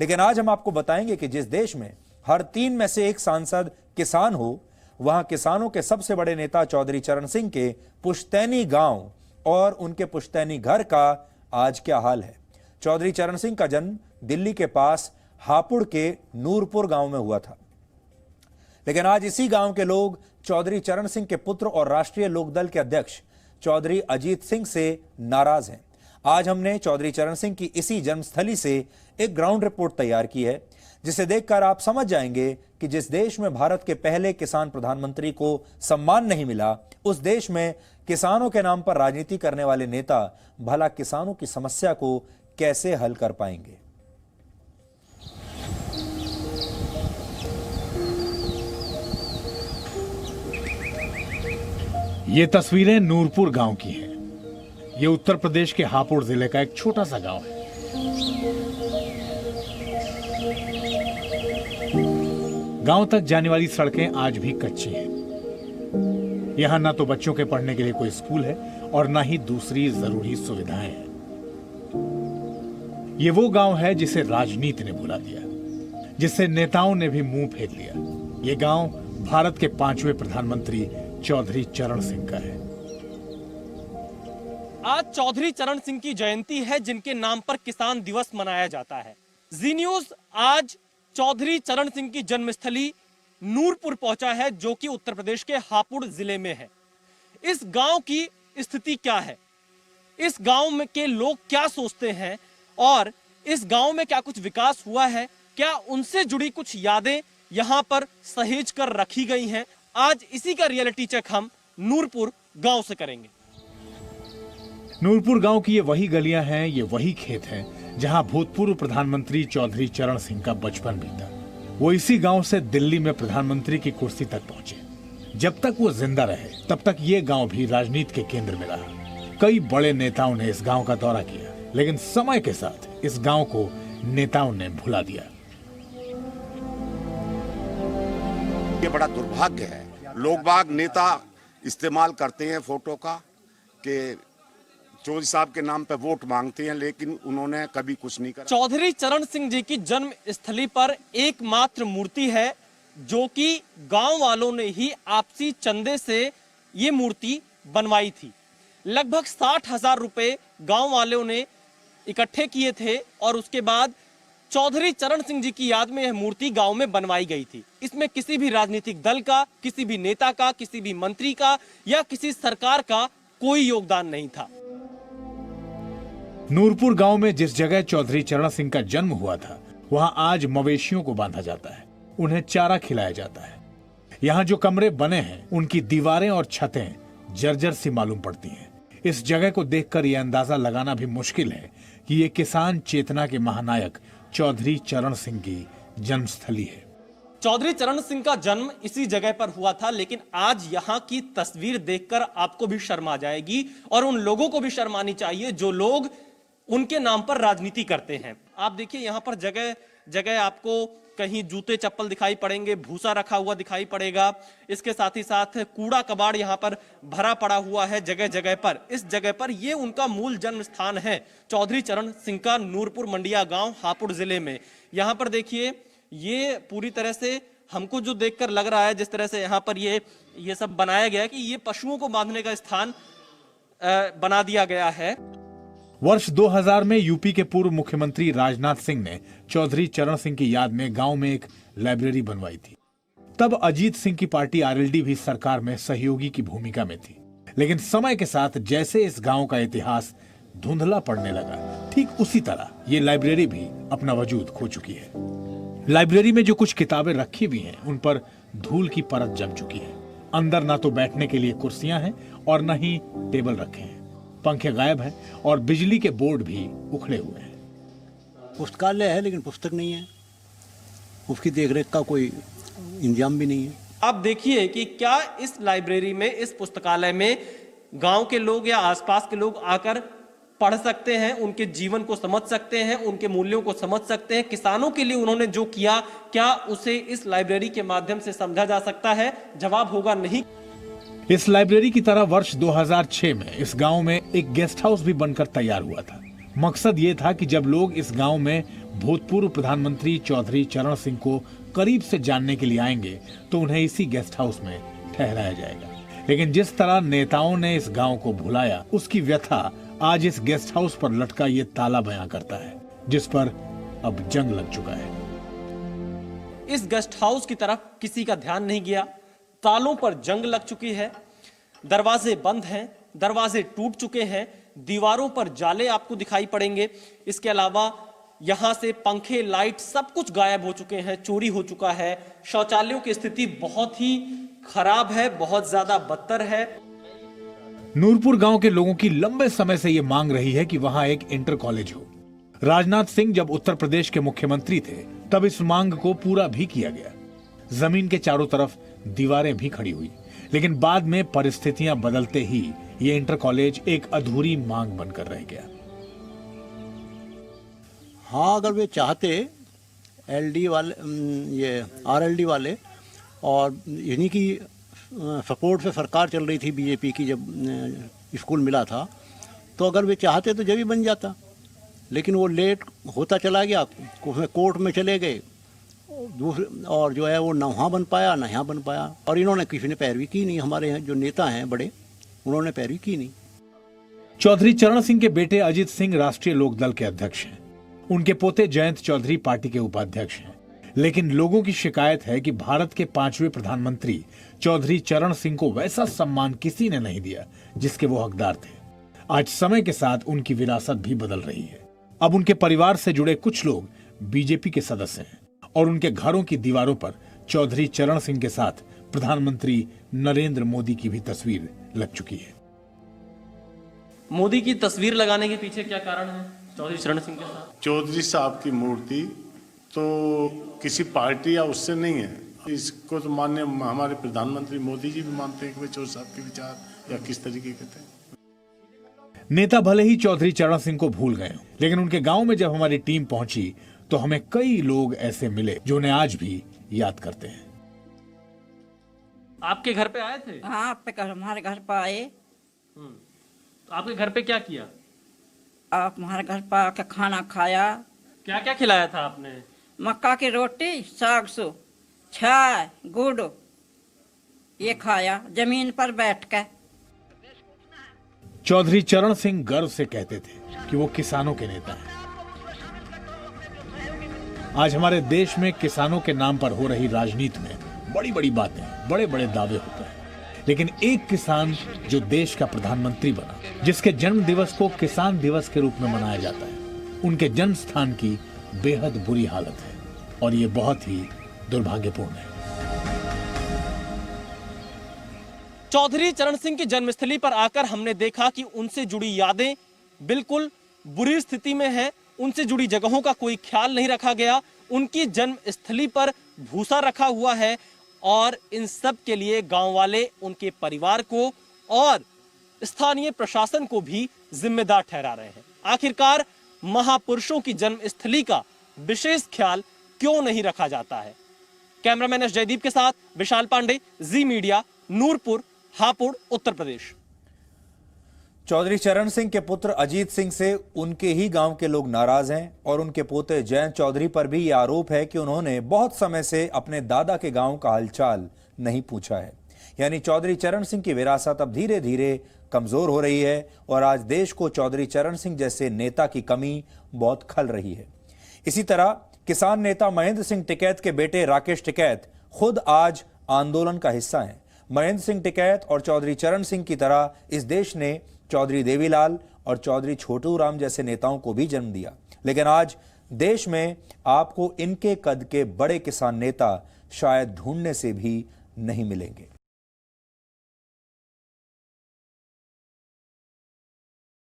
लेकिन आज हम आपको बताएंगे कि जिस देश में हर 3 में से 1 सांसद किसान हो, वहां किसानों के सबसे बड़े नेता चौधरी चरण सिंह के पुश्तैनी गांव और उनके पुश्तैनी घर का आज क्या हाल है। चौधरी चरण सिंह का जन्म दिल्ली के पास हापुड़ के नूरपुर गांव में हुआ था, लेकिन आज इसी गांव के लोग चौधरी चरण सिंह के पुत्र और राष्ट्रीय लोकदल के अध्यक्ष चौधरी अजीत सिंह से नाराज हैं। आज हमने चौधरी चरण सिंह की इसी जन्मस्थली से एक ग्राउंड रिपोर्ट तैयार की है, जिसे देखकर आप समझ जाएंगे कि जिस देश में भारत के पहले किसान प्रधानमंत्री को सम्मान नहीं मिला, उस देश में किसानों के नाम पर राजनीति करने वाले नेता भला किसानों की समस्या को कैसे हल कर पाएंगे। ये तस्वीरें नूरपुर गांव की हैं। ये उत्तर प्रदेश के हापुड़ जिले का एक छोटा सा गांव है। गांव तक जाने वाली सड़कें आज भी कच्ची हैं। यहां ना तो बच्चों के पढ़ने के लिए कोई स्कूल है और ना ही दूसरी जरूरी सुविधाएं हैं। ये वो गांव है जिसे राजनीति ने भुला दिया, जिससे नेताओं ने भी मुंह फेर लिया। ये गांव भारत के 5वें प्रधानमंत्री चौधरी चरण सिंह का है। आज चौधरी चरण सिंह की जयंती है, जिनके नाम पर किसान दिवस मनाया जाता है। जी न्यूज आज चौधरी चरण सिंह की जन्मस्थली नूरपुर पहुंचा है, जो कि उत्तर प्रदेश के हापुड़ जिले में है। इस गांव की स्थिति क्या है, इस गांव में के लोग क्या सोचते हैं और इस गांव में क्या कुछ विकास हुआ है, क्या उनसे जुड़ी कुछ यादें यहां पर सहेज कर रखी गई हैं, आज इसी का रियलिटी चेक हम नूरपुर गांव से करेंगे। नूरपुर गांव की ये वही गलियां हैं, ये वही खेत हैं जहां भूतपूर्व प्रधानमंत्री चौधरी चरण सिंह का बचपन बीता। वो इसी गांव से दिल्ली में प्रधानमंत्री की कुर्सी तक पहुंचे। जब तक वो जिंदा रहे तब तक ये गांव भी राजनीति के केंद्र में रहा। कई बड़े नेताओं ने इस गांव का दौरा किया, लेकिन समय के साथ इस गांव को नेताओं ने भुला दिया। ये बड़ा दुर्भाग्य है। लोग बाग नेता इस्तेमाल करते हैं फोटो का कि चौधरी साहब के नाम पे वोट मांगते हैं, लेकिन उन्होंने कभी कुछ नहीं करा। चौधरी चरण सिंह जी की जन्म स्थली पर एकमात्र मूर्ति है, जो कि गांव वालों ने ही आपसी चंदे से ये मूर्ति बनवाई थी। लगभग 60,000 रुपए गांव वालों ने इकट्ठे किए थे और उसके बाद चौधरी चरण सिंह जी की याद में यह मूर्ति गांव में बनवाई गई थी। इसमें किसी भी राजनीतिक दल का, किसी भी नेता का, किसी भी मंत्री का या किसी सरकार का कोई योगदान नहीं था। नूरपुर गांव में जिस जगह चौधरी चरण सिंह का जन्म हुआ था, वहां आज मवेशियों को बांधा जाता है, उन्हें चारा खिलाया जाता है। यहाँ जो कमरे बने हैं, उनकी दीवारें और छतें जर्जर सी मालूम पड़ती हैं। इस जगह को देखकर यह अंदाजा लगाना भी मुश्किल है कि ये किसान चेतना के महानायक चौधरी चरण सिंह की जन्मस्थली है। चौधरी चरण सिंह का जन्म इसी जगह पर हुआ था, लेकिन आज यहाँ की तस्वीर देखकर आपको भी शर्म आ जाएगी और उन लोगों को भी शर्म आनी चाहिए जो लोग उनके नाम पर राजनीति करते हैं। आप देखिए यहाँ पर जगह जगह आपको कहीं जूते चप्पल दिखाई पड़ेंगे, भूसा रखा हुआ दिखाई पड़ेगा। इसके साथ ही साथ कूड़ा कबाड़ यहाँ पर भरा पड़ा हुआ है जगह जगह पर। इस जगह पर ये उनका मूल जन्म स्थान है, चौधरी चरण सिंह का नूरपुर मंडिया गांव हापुड़ जिले में। यहाँ पर देखिए, ये पूरी तरह से हमको जो देखकर लग रहा है, जिस तरह से यहाँ पर ये सब बनाया गया है कि ये पशुओं को बांधने का स्थान बना दिया गया है। वर्ष 2000 में यूपी के पूर्व मुख्यमंत्री राजनाथ सिंह ने चौधरी चरण सिंह की याद में गांव में एक लाइब्रेरी बनवाई थी। तब अजीत सिंह की पार्टी आरएलडी भी सरकार में सहयोगी की भूमिका में थी। लेकिन समय के साथ जैसे इस गांव का इतिहास धुंधला पड़ने लगा, ठीक उसी तरह ये लाइब्रेरी भी अपना वजूद खो चुकी है। लाइब्रेरी में जो कुछ किताबें रखी हुई हैं, उन पर धूल की परत जम चुकी है। अंदर ना तो बैठने के लिए कुर्सियां हैं और न ही टेबल रखे हैं। पंखे गायब हैं और बिजली के बोर्ड भी उखड़े हुए हैं। पुस्तकालय है लेकिन पुस्तक नहीं है, उसकी देखरेख का कोई इंतजाम भी नहीं है। आप देखिए कि क्या इस लाइब्रेरी में, इस पुस्तकालय में गांव के लोग या आसपास के लोग आकर पढ़ सकते हैं, उनके जीवन को समझ सकते हैं, उनके मूल्यों को समझ सकते हैं। किसानों के लिए उन्होंने जो किया, क्या उसे इस लाइब्रेरी के माध्यम से समझा जा सकता है? जवाब होगा नहीं। इस लाइब्रेरी की तरह वर्ष 2006 में इस गांव में एक गेस्ट हाउस भी बनकर तैयार हुआ था। मकसद ये था कि जब लोग इस गांव में भूतपूर्व प्रधानमंत्री चौधरी चरण सिंह को करीब से जानने के लिए आएंगे तो उन्हें इसी गेस्ट हाउस में ठहराया जाएगा। लेकिन जिस तरह नेताओं ने इस गांव को भुलाया, उसकी व्यथा आज इस गेस्ट हाउस पर लटका ये ताला बयां करता है, जिस पर अब जंग लग चुका है। इस गेस्ट हाउस की तरफ किसी का ध्यान नहीं गया। तालों पर जंग लग चुकी है, दरवाजे बंद हैं, दरवाजे टूट चुके हैं, दीवारों पर जाले आपको दिखाई पड़ेंगे। इसके अलावा यहां से पंखे, लाइट सब कुछ गायब हो चुके हैं, चोरी हो चुका है। शौचालयों की स्थिति बहुत ही खराब है, बहुत ज्यादा बदतर है। नूरपुर गांव के लोगों की लंबे समय से यह मांग रही है कि वहां एक इंटर कॉलेज हो। राजनाथ सिंह जब उत्तर प्रदेश के मुख्यमंत्री थे तब इस मांग को पूरा भी किया गया। जमीन के चारों तरफ दीवारें भी खड़ी हुई, लेकिन बाद में परिस्थितियां बदलते ही ये इंटर कॉलेज एक अधूरी मांग बनकर रह गया। हाँ, अगर वे चाहते एलडी वाले, ये आरएलडी वाले, और इन्हीं की सपोर्ट से सरकार चल रही थी बीजेपी की जब स्कूल मिला था, तो अगर वे चाहते तो जब ही बन जाता। लेकिन वो लेट होता चला गया, उसमें कोर्ट में चले गए, और जो है वो न वहाँ बन पाया न यहाँ बन पाया। और इन्होंने किसी ने पैरवी की नहीं, हमारे यहाँ जो नेता हैं बड़े, उन्होंने पैरवी की नहीं। चौधरी चरण सिंह के बेटे अजीत सिंह राष्ट्रीय लोकदल के अध्यक्ष हैं। उनके पोते जयंत चौधरी पार्टी के उपाध्यक्ष हैं। लेकिन लोगों की शिकायत है कि भारत के 5वें प्रधानमंत्री चौधरी चरण सिंह को वैसा सम्मान किसी ने नहीं दिया जिसके वो हकदार थे। आज समय के साथ उनकी विरासत भी बदल रही है। अब उनके परिवार से जुड़े कुछ लोग बीजेपी के सदस्य हैं और उनके घरों की दीवारों पर चौधरी चरण सिंह के साथ प्रधानमंत्री नरेंद्र मोदी की भी तस्वीर लग चुकी है। मोदी की तस्वीर लगाने के पीछे क्या कारण है चौधरी चरण सिंह के साथ? चौधरी साहब की मूर्ति तो किसी पार्टी या उससे नहीं है, इसको तो माननीय हमारे प्रधानमंत्री मोदी जी भी मानते हैं कि भाई चौधरी साहब के विचार या किस तरीके के थे। नेता भले ही चौधरी चरण सिंह को भूल गए, लेकिन उनके गांव में जब हमारी टीम पहुंची तो हमें कई लोग ऐसे मिले जो उन्हें आज भी याद करते हैं। आपके घर पे आए थे? हाँ, हमारे घर पर आए। आपके घर पे क्या किया? आप हमारे घर पर आके खाना खाया। क्या क्या खिलाया था आपने? मक्का की रोटी, साग सो, चाय, गुड़, ये खाया जमीन पर बैठ कर। चौधरी चरण सिंह गर्व से कहते थे कि वो किसानों के नेता हैं। आज हमारे देश में किसानों के नाम पर हो रही राजनीति में बड़ी बड़ी बातें, बड़े बड़े दावे होते हैं, लेकिन एक किसान जो देश का प्रधानमंत्री बना, जिसके जन्म दिवस को किसान दिवस के रूप में मनाया जाता है, उनके जन्म स्थान की बेहद बुरी हालत है और ये बहुत ही दुर्भाग्यपूर्ण है। चौधरी चरण सिंह की जन्मस्थली पर आकर हमने देखा कि उनसे जुड़ी यादें बिल्कुल बुरी स्थिति में हैं। उनसे जुड़ी जगहों का कोई ख्याल नहीं रखा गया। उनकी जन्मस्थली पर भूसा रखा हुआ है और इन सब के लिए गांव वाले उनके परिवार को और स्थानीय प्रशासन को भी जिम्मेदार ठहरा रहे हैं। आखिरकार महापुरुषों की जन्मस्थली का विशेष ख्याल क्यों नहीं रखा जाता है? कैमरामैन एस जयदीप के साथ विशाल पांडे, जी मीडिया, नूरपुर, हापुड़, उत्तर प्रदेश। चौधरी चरण सिंह के पुत्र अजीत सिंह से उनके ही गांव के लोग नाराज हैं और उनके पोते जयंत चौधरी पर भी यह आरोप है कि उन्होंने बहुत समय से अपने दादा के गांव का हालचाल नहीं पूछा है। यानी चौधरी चरण सिंह की विरासत अब धीरे धीरे कमजोर हो रही है और आज देश को चौधरी चरण सिंह जैसे नेता की कमी बहुत खल रही है। इसी तरह किसान नेता महेंद्र सिंह टिकैत के बेटे राकेश टिकैत खुद आज आंदोलन का हिस्सा हैं। महेंद्र सिंह टिकैत और चौधरी चरण सिंह की तरह इस देश ने चौधरी देवीलाल और चौधरी छोटू राम जैसे नेताओं को भी जन्म दिया, लेकिन आज देश में आपको इनके कद के बड़े किसान नेता शायद ढूंढने से भी नहीं मिलेंगे।